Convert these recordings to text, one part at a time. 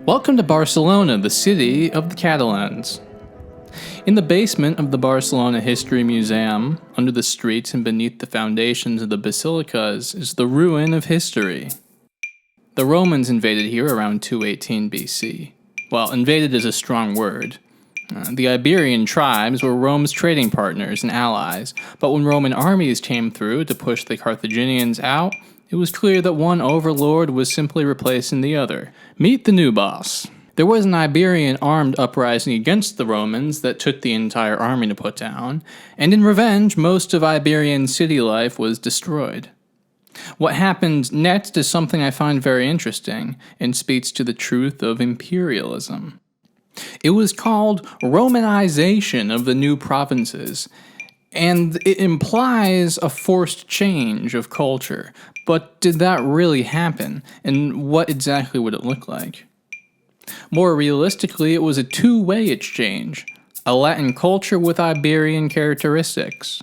Welcome to Barcelona, the city of the Catalans. In the basement of the Barcelona History Museum, under the streets and beneath the foundations of the basilicas, is the ruin of history. The Romans invaded here around 218 BC. Well, invaded is a strong word. The Iberian tribes were Rome's trading partners and allies, but when Roman armies came through to push the Carthaginians out, it was clear that one overlord was simply replacing the other. Meet the new boss. There was an Iberian armed uprising against the Romans that took the entire army to put down, and in revenge, most of Iberian city life was destroyed. What happened next is something I find very interesting, and speaks to the truth of imperialism. It was called Romanization of the new provinces, and it implies a forced change of culture. But did that really happen, and what exactly would it look like? More realistically, it was a two-way exchange, a Latin culture with Iberian characteristics.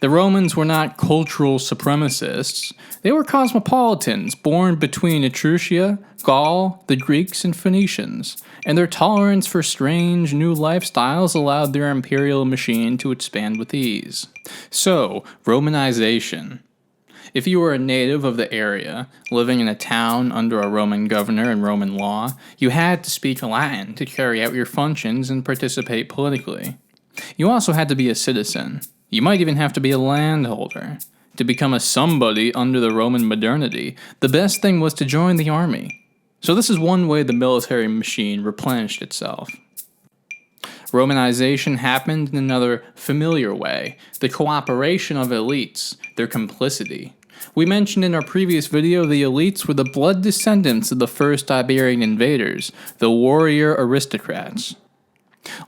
The Romans were not cultural supremacists, they were cosmopolitans born between Etruria, Gaul, the Greeks, and Phoenicians, and their tolerance for strange new lifestyles allowed their imperial machine to expand with ease. So, Romanization. If you were a native of the area, living in a town under a Roman governor and Roman law, you had to speak Latin to carry out your functions and participate politically. You also had to be a citizen. You might even have to be a landholder. To become a somebody under the Roman modernity, the best thing was to join the army. So this is one way the military machine replenished itself. Romanization happened in another familiar way, the cooperation of elites, their complicity. We mentioned in our previous video the elites were the blood descendants of the first Iberian invaders, the warrior aristocrats.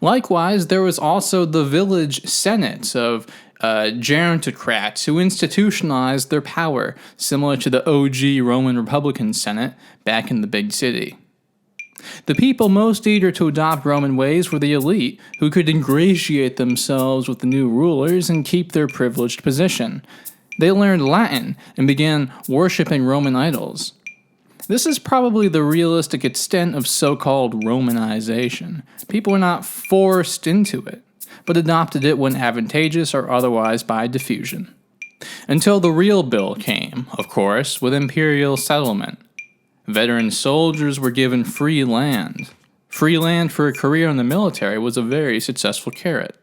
Likewise, there was also the village senates of gerontocrats who institutionalized their power, similar to the OG Roman Republican Senate back in the big city. The people most eager to adopt Roman ways were the elite, who could ingratiate themselves with the new rulers and keep their privileged position. They learned Latin and began worshipping Roman idols. This is probably the realistic extent of so-called Romanization. People were not forced into it, but adopted it when advantageous or otherwise by diffusion. Until the real bill came, of course, with imperial settlement. Veteran soldiers were given free land. Free land for a career in the military was a very successful carrot.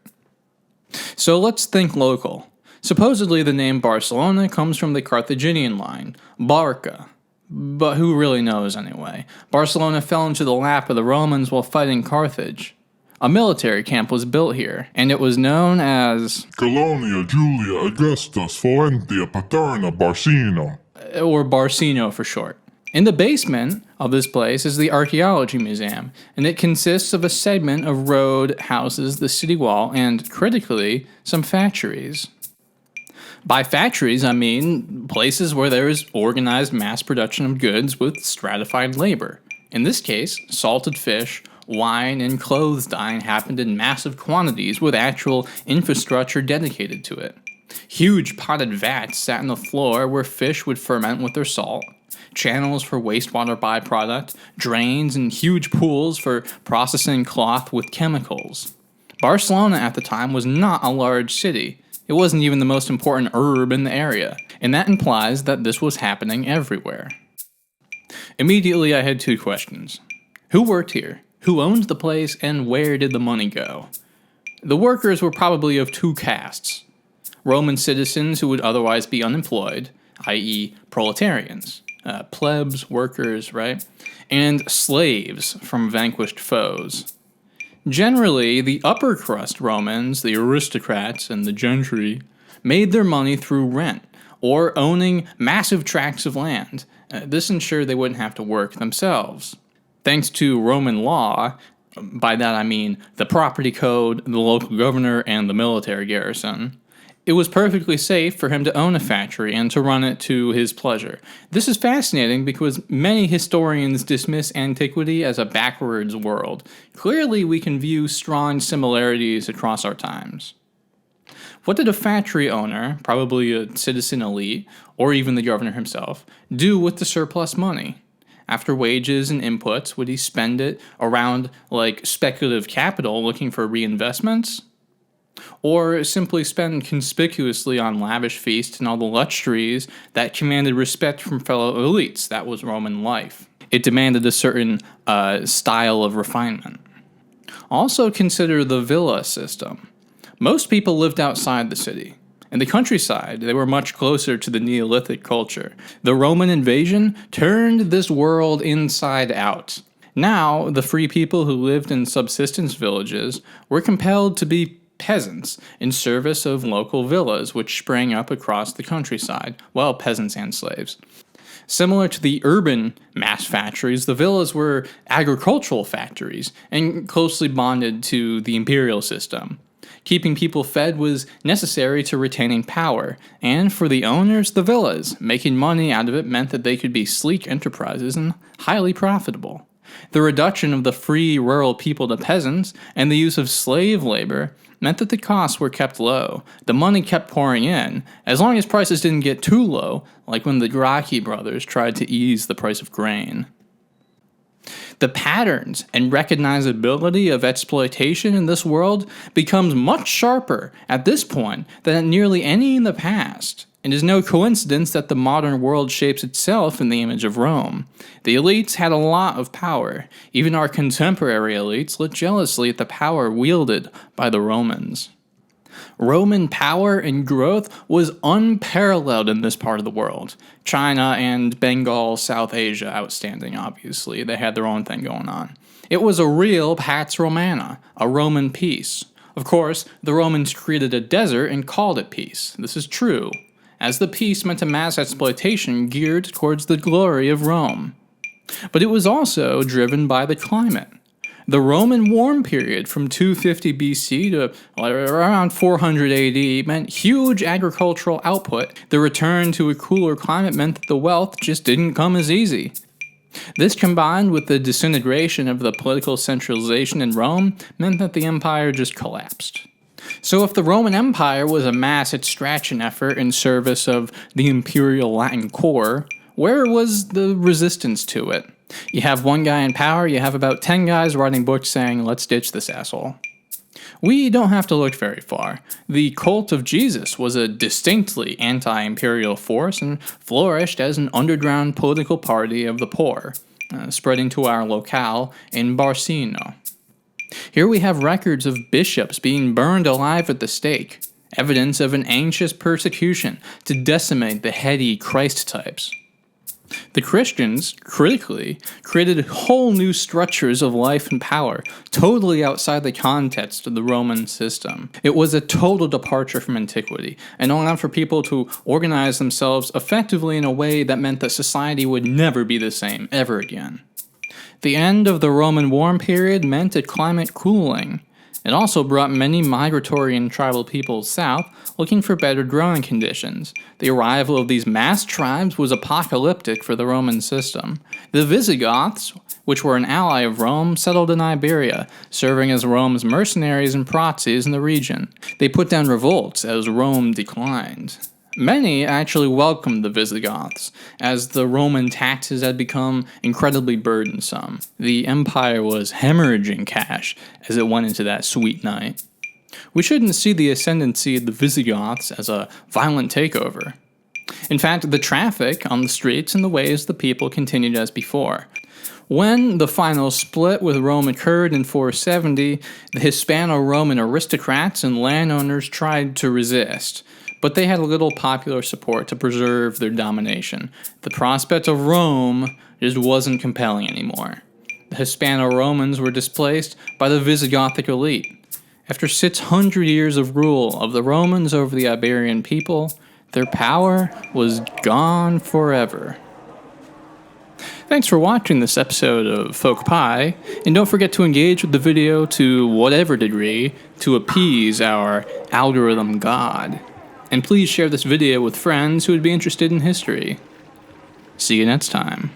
So let's think local. Supposedly the name Barcelona comes from the Carthaginian line, Barca. But who really knows anyway? Barcelona fell into the lap of the Romans while fighting Carthage. A military camp was built here, and it was known as Colonia Julia Augustus Forentia Paterna Barcino, or Barcino for short. In the basement of this place is the Archaeology Museum, and it consists of a segment of road, houses, the city wall, and, critically, some factories. By factories, I mean places where there is organized mass production of goods with stratified labor. In this case, salted fish, wine, and clothes dyeing happened in massive quantities with actual infrastructure dedicated to it. Huge potted vats sat on the floor where fish would ferment with their salt, channels for wastewater byproduct, drains, and huge pools for processing cloth with chemicals. Barcelona at the time was not a large city. It wasn't even the most important urb in the area, and that implies that this was happening everywhere. Immediately I had two questions. Who worked here? Who owned the place, and where did the money go? The workers were probably of two castes. Roman citizens who would otherwise be unemployed, i.e. proletarians, plebs, workers, right? And slaves from vanquished foes. Generally, the upper crust Romans, the aristocrats and the gentry, made their money through rent, or owning massive tracts of land. This ensured they wouldn't have to work themselves. Thanks to Roman law, by that I mean the property code, the local governor, and the military garrison, it was perfectly safe for him to own a factory and to run it to his pleasure. This is fascinating because many historians dismiss antiquity as a backwards world. Clearly, we can view strong similarities across our times. What did a factory owner, probably a citizen elite, or even the governor himself, do with the surplus money? After wages and inputs, would he spend it around like speculative capital looking for reinvestments? Or simply spend conspicuously on lavish feasts and all the luxuries that commanded respect from fellow elites? That was Roman life. It demanded a certain style of refinement. Also consider the villa system. Most people lived outside the city. In the countryside, they were much closer to the Neolithic culture. The Roman invasion turned this world inside out. Now, the free people who lived in subsistence villages were compelled to be peasants in service of local villas which sprang up across the countryside, well, peasants and slaves. Similar to the urban mass factories, the villas were agricultural factories and closely bonded to the imperial system. Keeping people fed was necessary to retaining power, and for the owners, the villas, making money out of it meant that they could be sleek enterprises and highly profitable. The reduction of the free rural people to peasants and the use of slave labor meant that the costs were kept low. The money kept pouring in, as long as prices didn't get too low, like when the Gracchi brothers tried to ease the price of grain. The patterns and recognizability of exploitation in this world becomes much sharper at this point than at nearly any in the past. It is no coincidence that the modern world shapes itself in the image of Rome. The elites had a lot of power. Even our contemporary elites look jealously at the power wielded by the Romans. Roman power and growth was unparalleled in this part of the world. China and Bengal, South Asia, outstanding, obviously. They had their own thing going on. It was a real Pax Romana, a Roman peace. Of course, the Romans created a desert and called it peace. This is true, as the peace meant a mass exploitation geared towards the glory of Rome. But it was also driven by the climate. The Roman warm period from 250 BC to around 400 AD meant huge agricultural output. The return to a cooler climate meant that the wealth just didn't come as easy. This, combined with the disintegration of the political centralization in Rome, meant that the empire just collapsed. So if the Roman Empire was a mass extraction effort in service of the imperial Latin core, where was the resistance to it? You have one guy in power, you have about 10 guys writing books saying, let's ditch this asshole. We don't have to look very far. The cult of Jesus was a distinctly anti-imperial force and flourished as an underground political party of the poor, spreading to our locale in Barcino. Here we have records of bishops being burned alive at the stake, evidence of an anxious persecution to decimate the heady Christ types. The Christians, critically, created whole new structures of life and power, totally outside the context of the Roman system. It was a total departure from antiquity, and allowed for people to organize themselves effectively in a way that meant that society would never be the same ever again. The end of the Roman warm period meant a climate cooling. It also brought many migratory and tribal peoples south, looking for better growing conditions. The arrival of these mass tribes was apocalyptic for the Roman system. The Visigoths, which were an ally of Rome, settled in Iberia, serving as Rome's mercenaries and proxies in the region. They put down revolts as Rome declined. Many actually welcomed the Visigoths, as the Roman taxes had become incredibly burdensome. The empire was hemorrhaging cash as it went into that sweet night. We shouldn't see the ascendancy of the Visigoths as a violent takeover. In fact, the traffic on the streets and the ways the people continued as before. When the final split with Rome occurred in 470, the Hispano-Roman aristocrats and landowners tried to resist, but they had little popular support to preserve their domination. The prospect of Rome just wasn't compelling anymore. The Hispano-Romans were displaced by the Visigothic elite. After 600 years of rule of the Romans over the Iberian people, their power was gone forever. Thanks for watching this episode of Folk Pie, and don't forget to engage with the video to whatever degree to appease our algorithm god. And please share this video with friends who would be interested in history. See you next time.